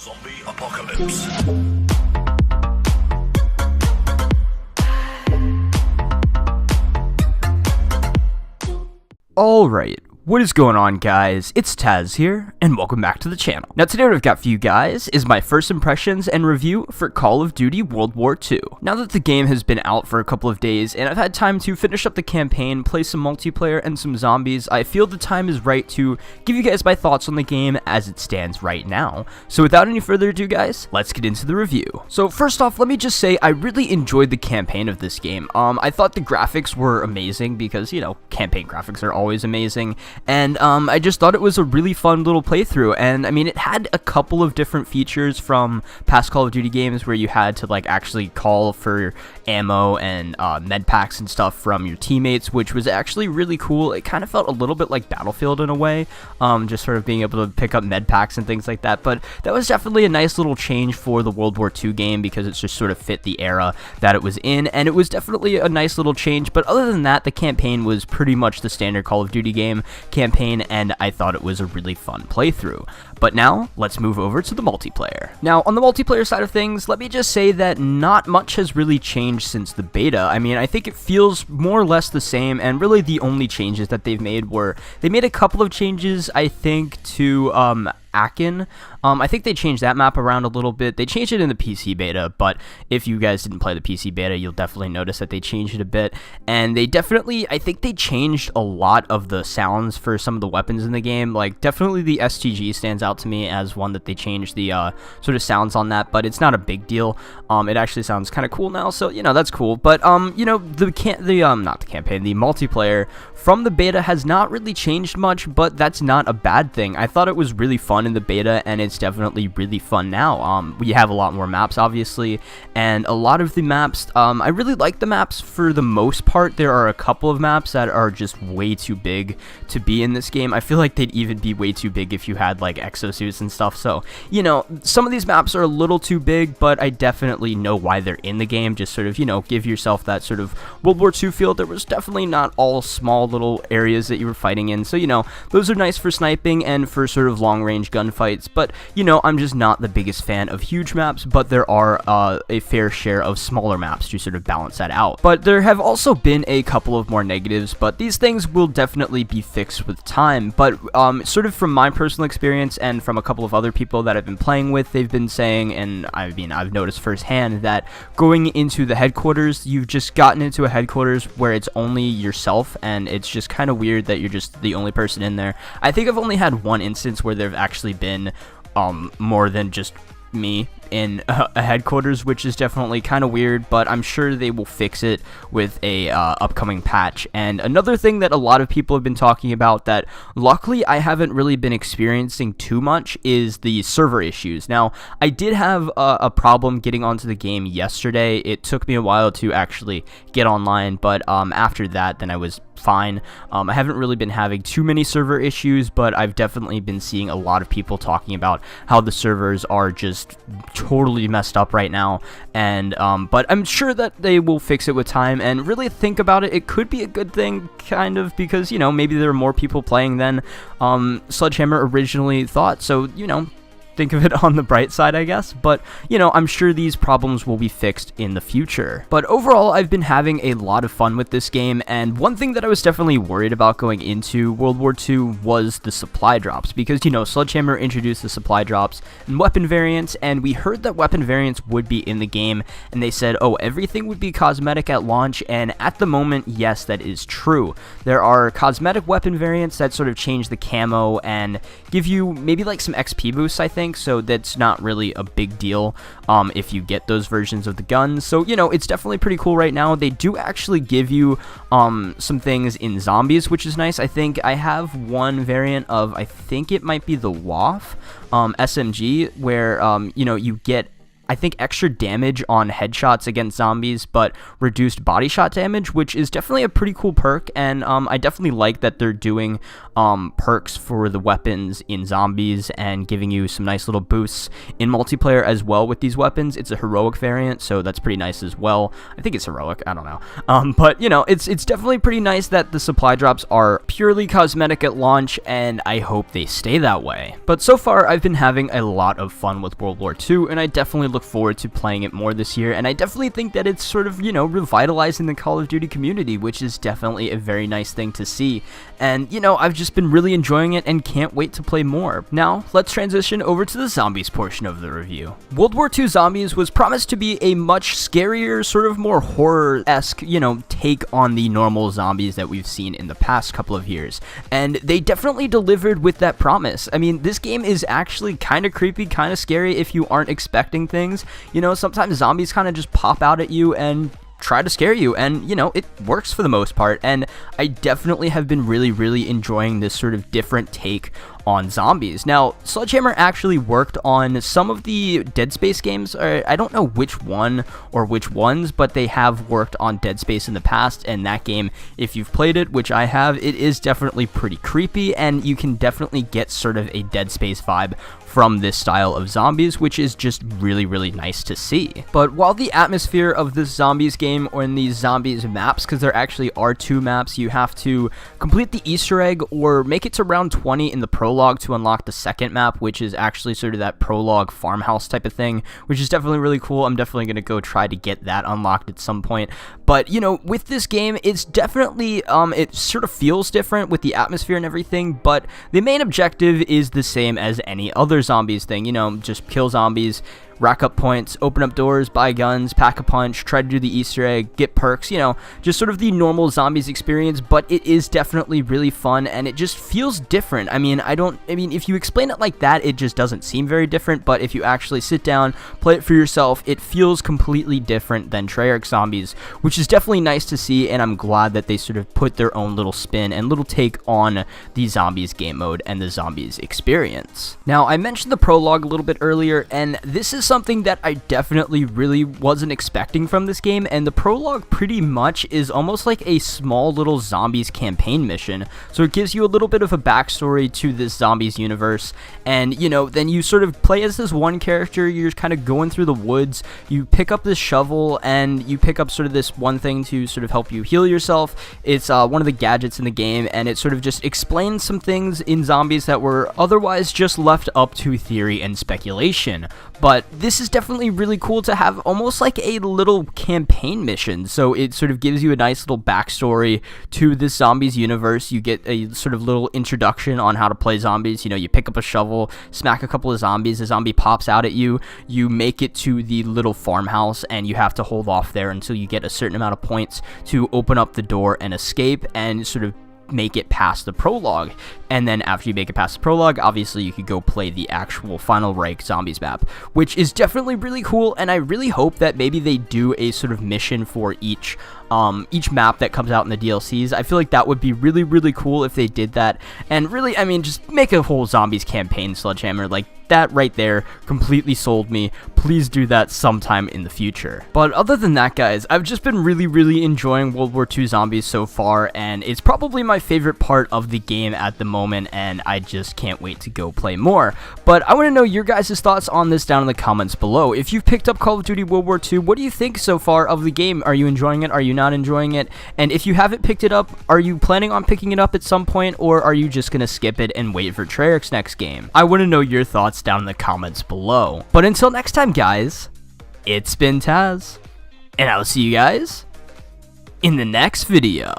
Zombie apocalypse. Alright, what is going on, guys? It's Tazz here, and welcome back to the channel. Now today what I've got for you guys is my first impressions and review for Call of Duty World War II. Now that the game has been out for a couple of days, and I've had time to finish up the campaign, play some multiplayer and some zombies, I feel the time is right to give you guys my thoughts on the game as it stands right now. So without any further ado, guys, let's get into the review. So first off, let me just say I really enjoyed the campaign of this game. I thought the graphics were amazing because, you know, campaign graphics are always amazing. And I just thought it was a really fun little playthrough, and I mean, it had a couple of different features from past Call of Duty games where you had to like actually call for ammo and med packs and stuff from your teammates, which was actually really cool. It kind of felt a little bit like Battlefield in a way, just sort of being able to pick up med packs and things like that. But that was definitely a nice little change for the World War II game because it just sort of fit the era that it was in, and it was definitely a nice little change. But other than that, the campaign was pretty much the standard Call of Duty game campaign, and I thought it was a really fun playthrough. But now, let's move over to the multiplayer. Now, on the multiplayer side of things, let me just say that not much has really changed since the beta. I mean, I think it feels more or less the same, and really the only changes that they've made were, they made a couple of changes, I think, to, Aachen. I think they changed that map around a little bit. They changed it in the PC beta, but if you guys didn't play the PC beta, you'll definitely notice that they changed it a bit. And they definitely, I think they changed a lot of the sounds for some of the weapons in the game. Like, definitely the STG stands out to me as one that they changed the sort of sounds on that, but it's not a big deal. It actually sounds kind of cool now, so, you know, that's cool. But, you know, the multiplayer from the beta has not really changed much, but that's not a bad thing. I thought it was really fun in the beta, and it's definitely really fun now. We have a lot more maps, obviously, and a lot of the maps, I really like the maps for the most part. There are a couple of maps that are just way too big to be in this game. I feel like they'd even be way too big if you had like exosuits and stuff, so, you know, some of these maps are a little too big, but I definitely know why they're in the game. Just sort of, you know, give yourself that sort of World War II feel. There was definitely not all small little areas that you were fighting in, so, you know, those are nice for sniping and for sort of long-range gunfights. But, you know, I'm just not the biggest fan of huge maps, but there are a fair share of smaller maps to sort of balance that out. But there have also been a couple of more negatives, but these things will definitely be fixed with time. But sort of from my personal experience and from a couple of other people that I've been playing with, they've been saying, and I mean, I've noticed firsthand, that going into the headquarters, you've just gotten into a headquarters where it's only yourself, and it's just kind of weird that you're just the only person in there. I think I've only had one instance where there've actually been more than just me in a headquarters, which is definitely kind of weird, but I'm sure they will fix it with a upcoming patch. And another thing that a lot of people have been talking about that luckily I haven't really been experiencing too much is the server issues. Now, I did have a problem getting onto the game yesterday. It took me a while to actually get online, but after that, then I was fine. I haven't really been having too many server issues, but I've definitely been seeing a lot of people talking about how the servers are just totally messed up right now, and but I'm sure that they will fix it with time. And really think about it, it could be a good thing, kind of, because, you know, maybe there are more people playing than Sledgehammer originally thought, so, you know, think of it on the bright side, I guess. But, you know, I'm sure these problems will be fixed in the future. But overall, I've been having a lot of fun with this game, and one thing that I was definitely worried about going into World War II was the supply drops, because, you know, Sledgehammer introduced the supply drops and weapon variants, and we heard that weapon variants would be in the game, and they said, oh, everything would be cosmetic at launch, and at the moment, yes, that is true. There are cosmetic weapon variants that sort of change the camo and give you maybe like some XP boosts, I think, so that's not really a big deal if you get those versions of the guns. So, you know, it's definitely pretty cool right now. They do actually give you some things in zombies, which is nice. I think I have one variant of, I think it might be the WWII SMG, where, you know, you get, I think, extra damage on headshots against zombies, but reduced body shot damage, which is definitely a pretty cool perk, and I definitely like that they're doing perks for the weapons in zombies and giving you some nice little boosts in multiplayer as well with these weapons. It's a heroic variant, so that's pretty nice as well. I think it's heroic, I don't know. But you know, it's definitely pretty nice that the supply drops are purely cosmetic at launch, and I hope they stay that way. But so far, I've been having a lot of fun with World War II, and I definitely look forward to playing it more this year, and I definitely think that it's sort of, you know, revitalizing the Call of Duty community, which is definitely a very nice thing to see. And, you know, I've just been really enjoying it and can't wait to play more. Now, let's transition over to the zombies portion of the review. World War II Zombies was promised to be a much scarier, sort of more horror-esque, you know, take on the normal zombies that we've seen in the past couple of years. And they definitely delivered with that promise. I mean, this game is actually kind of creepy, kind of scary if you aren't expecting things. You know, sometimes zombies kind of just pop out at you and try to scare you, and you know, it works for the most part, and I definitely have been really enjoying this sort of different take on zombies. Now, Sledgehammer actually worked on some of the Dead Space games. I don't know which one or which ones, but they have worked on Dead Space in the past, and that game, if you've played it, which I have, it is definitely pretty creepy, and you can definitely get sort of a Dead Space vibe from this style of zombies, which is just really nice to see. But while the atmosphere of this zombies game, or in these zombies maps, because there actually are 2 maps, you have to complete the Easter egg or make it to round 20 in the prologue to unlock the second map, which is actually sort of that prologue farmhouse type of thing, which is definitely really cool. I'm definitely going to go try to get that unlocked at some point. But, you know, with this game, it's definitely, it sort of feels different with the atmosphere and everything, but the main objective is the same as any other zombies thing, you know, just kill zombies, rack up points, open up doors, buy guns, pack a punch, try to do the Easter egg, get perks, you know, just sort of the normal zombies experience, but it is definitely really fun, and it just feels different. I mean, if you explain it like that, it just doesn't seem very different, but if you actually sit down, play it for yourself, it feels completely different than Treyarch Zombies, which is definitely nice to see, and I'm glad that they sort of put their own little spin and little take on the zombies game mode and the zombies experience. Now, I mentioned the prologue a little bit earlier, and this is something that I definitely really wasn't expecting from this game, and the prologue pretty much is almost like a small little zombies campaign mission. So it gives you a little bit of a backstory to this zombies universe, and you know, then you sort of play as this one character. You're kind of going through the woods, you pick up this shovel, and you pick up sort of this one thing to sort of help you heal yourself. It's one of the gadgets in the game, and it sort of just explains some things in zombies that were otherwise just left up to theory and speculation. But this is definitely really cool to have almost like a little campaign mission. So it sort of gives you a nice little backstory to this zombies universe. You get a sort of little introduction on how to play zombies. You know, you pick up a shovel, smack a couple of zombies, a zombie pops out at you, you make it to the little farmhouse, and you have to hold off there until you get a certain amount of points to open up the door and escape and sort of make it past the prologue. And then after you make it past the prologue, obviously you could go play the actual Final Reich Zombies map, which is definitely really cool, and I really hope that maybe they do a sort of mission for each map that comes out in the DLCs. I feel like that would be really cool if they did that, and really, I mean, just make a whole zombies campaign, Sledgehammer. Like, that right there completely sold me. Please do that sometime in the future. But other than that, guys, I've just been really enjoying World War II Zombies so far, and it's probably my favorite part of the game at the moment, and I just can't wait to go play more. But I want to know your guys' thoughts on this down in the comments below. If you've picked up Call of Duty World War II, what do you think so far of the game? Are you enjoying it? Are you not enjoying it? And if you haven't picked it up, are you planning on picking it up at some point, or are you just gonna skip it and wait for Treyarch's next game? I want to know your thoughts down in the comments below. But until next time, guys, it's been Tazz, and I'll see you guys in the next video.